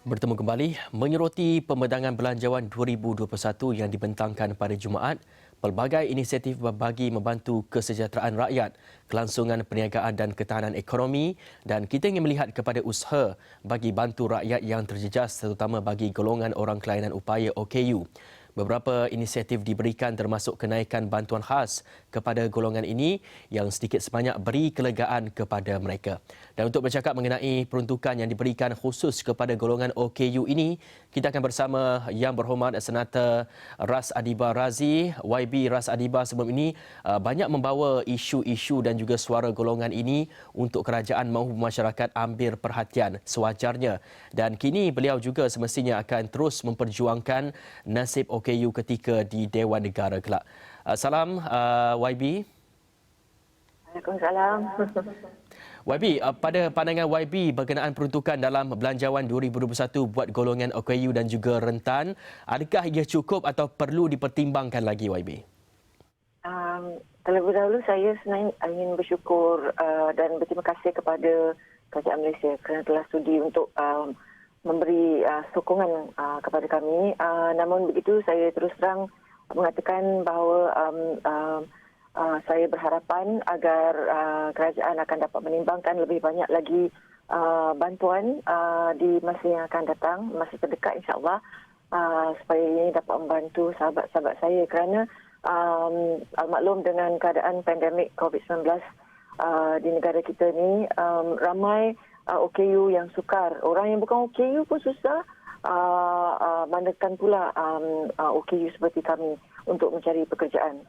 Bertemu kembali menyoroti pembedangan belanjawan 2021 yang dibentangkan pada Jumaat, pelbagai inisiatif bagi membantu kesejahteraan rakyat, kelangsungan perniagaan dan ketahanan ekonomi dan kita ingin melihat kepada usaha bagi bantu rakyat yang terjejas terutama bagi golongan orang kelainan upaya OKU. Beberapa inisiatif diberikan termasuk kenaikan bantuan khas kepada golongan ini yang sedikit sebanyak beri kelegaan kepada mereka. Dan untuk bercakap mengenai peruntukan yang diberikan khusus kepada golongan OKU ini, kita akan bersama Yang Berhormat Senator Ras Adiba Razi. YB Ras Adiba sebelum ini banyak membawa isu-isu dan juga suara golongan ini untuk kerajaan mahu masyarakat ambil perhatian sewajarnya. Dan kini beliau juga semestinya akan terus memperjuangkan nasib OKU ketika di Dewan Negara kelak. Salam YB. Waalaikumsalam. YB, pada pandangan YB berkenaan peruntukan dalam belanjawan 2021 buat golongan OKU dan juga rentan, adakah ia cukup atau perlu dipertimbangkan lagi YB? Terlebih dahulu saya sebenarnya ingin bersyukur dan berterima kasih kepada Kerajaan Malaysia kerana telah sudi untuk memberi sokongan kepada kami. Namun begitu saya terus terang mengatakan bahawa saya berharapan agar kerajaan akan dapat menimbangkan lebih banyak lagi bantuan di masa yang akan datang, masa terdekat insya-Allah, supaya ini dapat membantu sahabat-sahabat saya kerana maklum dengan keadaan pandemik COVID-19 di negara kita ni, ramai OKU yang sukar. Orang yang bukan OKU pun susah, mandakan pula OKU seperti kami untuk mencari pekerjaan.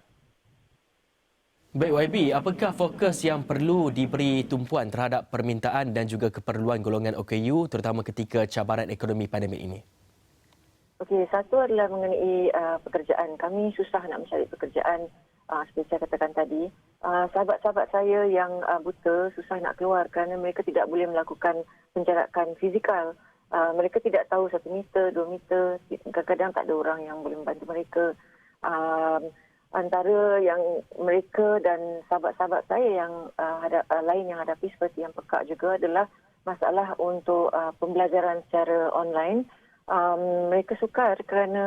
Baik YB, apakah fokus yang perlu diberi tumpuan terhadap permintaan dan juga keperluan golongan OKU terutama ketika cabaran ekonomi pandemik ini? Okey, satu adalah mengenai pekerjaan. Kami susah nak mencari pekerjaan seperti saya katakan tadi. Sahabat-sahabat saya yang buta susah nak keluar kerana mereka tidak boleh melakukan penjarakan fizikal. Mereka tidak tahu 1 meter, 2 meter. Kadang-kadang tak ada orang yang boleh membantu mereka. Antara yang mereka dan sahabat-sahabat saya yang lain yang hadapi seperti yang pekak juga adalah masalah untuk pembelajaran secara online. Mereka sukar kerana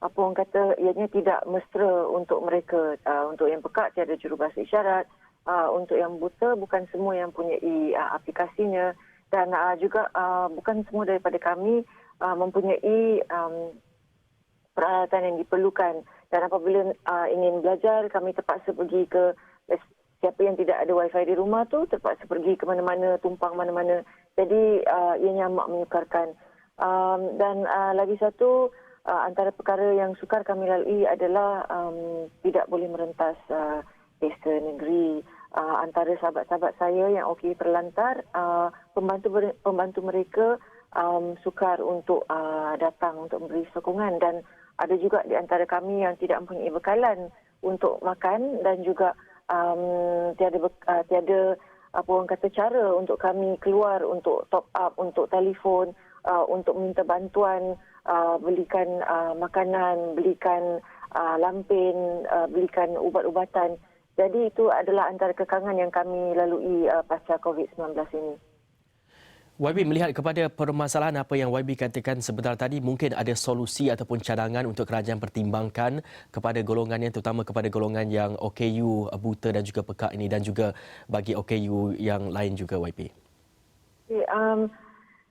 apa orang kata ianya tidak mesra untuk mereka. Untuk yang pekak tiada jurubahasa isyarat, untuk yang buta bukan semua yang punya aplikasinya dan juga bukan semua daripada kami mempunyai peralatan yang diperlukan. Dan apabila ingin belajar, kami terpaksa pergi ke siapa yang tidak ada wifi di rumah tu terpaksa pergi ke mana-mana, tumpang mana-mana. Jadi ianya amat menyukarkan. Dan lagi satu, antara perkara yang sukar kami lalui adalah tidak boleh merentas pesta negeri. Antara sahabat-sahabat saya yang okey terlantar, pembantu mereka sukar untuk datang untuk memberi sokongan dan ada juga di antara kami yang tidak mempunyai bekalan untuk makan dan juga tiada apa orang kata cara untuk kami keluar untuk top up untuk telefon, untuk minta bantuan, belikan makanan, belikan lampin, belikan ubat-ubatan. Jadi itu adalah antara kekangan yang kami lalui pasca COVID-19 ini. YB melihat kepada permasalahan apa yang YB katakan sebentar tadi, mungkin ada solusi ataupun cadangan untuk kerajaan pertimbangkan kepada golongannya, terutama kepada golongan yang OKU buta dan juga pekak ini dan juga bagi OKU yang lain juga YB. Okay,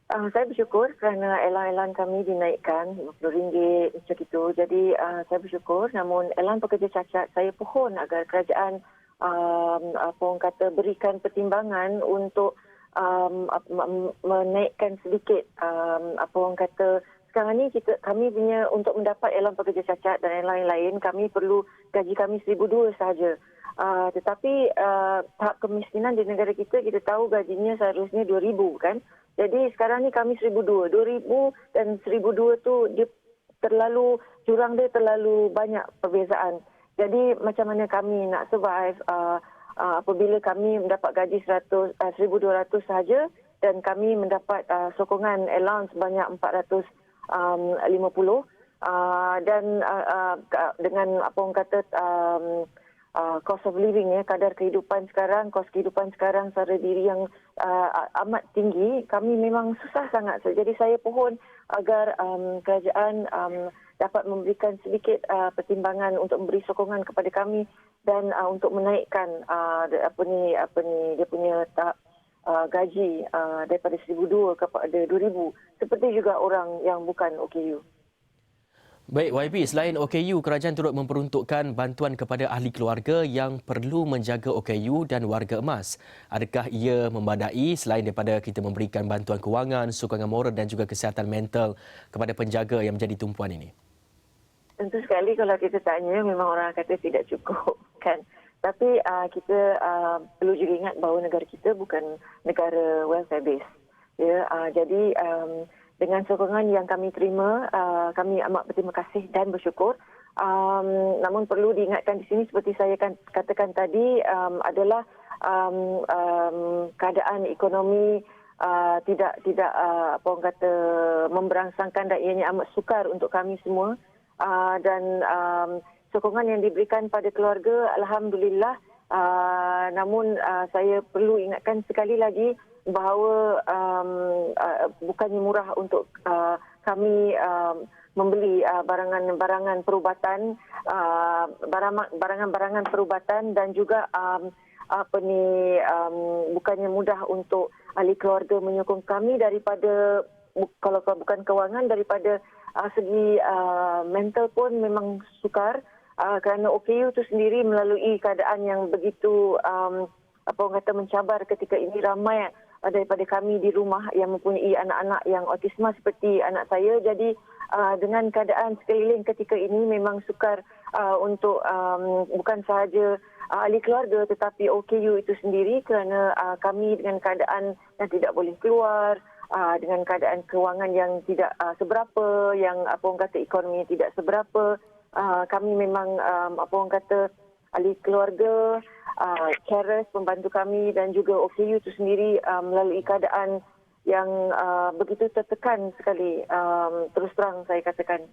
saya bersyukur kerana elan-elan kami dinaikkan RM50 macam itu. Jadi saya bersyukur, namun elan pekerja cacat saya pohon agar kerajaan apa orang kata berikan pertimbangan untuk menaikkan sedikit apa orang kata sekarang ni kami punya untuk mendapat elan pekerja cacat dan lain-lain kami perlu gaji kami RM1,200 sahaja. Tetapi tahap kemiskinan di negara kita tahu gajinya seharusnya RM2,000 kan. Jadi sekarang ni kami RM1,200. RM2,000 dan RM1,200 tu dia terlalu jurang dia terlalu banyak perbezaan. Jadi macam mana kami nak survive apabila kami mendapat gaji RM1,200 sahaja dan kami mendapat sokongan allowance sebanyak RM450 dan dengan apa orang kata cost of living kadar kehidupan sekarang, kos kehidupan sekarang secara diri yang amat tinggi, kami memang susah sangat. Jadi saya pohon agar kerajaan dapat memberikan sedikit pertimbangan untuk memberi sokongan kepada kami dan untuk menaikkan dia punya tahap gaji daripada 1,200 kepada 2,000 seperti juga orang yang bukan OKU. Baik, YB, selain OKU, kerajaan turut memperuntukkan bantuan kepada ahli keluarga yang perlu menjaga OKU dan warga emas. Adakah ia memadai selain daripada kita memberikan bantuan kewangan, sokongan moral dan juga kesihatan mental kepada penjaga yang menjadi tumpuan ini? Tentu sekali kalau kita tanya memang orang kata tidak cukup kan. Tapi kita perlu juga ingat bahawa negara kita bukan negara welfare based. Ya, jadi dengan sokongan yang kami terima, kami amat berterima kasih dan bersyukur. Namun perlu diingatkan di sini seperti saya katakan tadi adalah keadaan ekonomi tidak apa orang kata memberangsangkan dan ianya amat sukar untuk kami semua. Dan sokongan yang diberikan pada keluarga alhamdulillah. Namun saya perlu ingatkan sekali lagi bahawa bukannya murah untuk kami membeli barangan-barangan perubatan, barangan-barangan perubatan dan juga bukannya mudah untuk ahli keluarga menyokong kami daripada kalau bukan kewangan daripada segi mental pun memang sukar kerana OKU itu sendiri melalui keadaan yang begitu apa orang kata mencabar ketika ini ramai daripada kami di rumah yang mempunyai anak-anak yang autisma seperti anak saya. Jadi dengan keadaan sekeliling ketika ini memang sukar untuk bukan sahaja ahli keluarga tetapi OKU itu sendiri kerana kami dengan keadaan yang tidak boleh keluar, dengan keadaan kewangan yang tidak seberapa, yang apa orang kata ekonomi tidak seberapa, kami memang apa orang kata ahli keluarga, carers pembantu kami dan juga OKU itu sendiri melalui keadaan yang begitu tertekan sekali, terus terang saya katakan.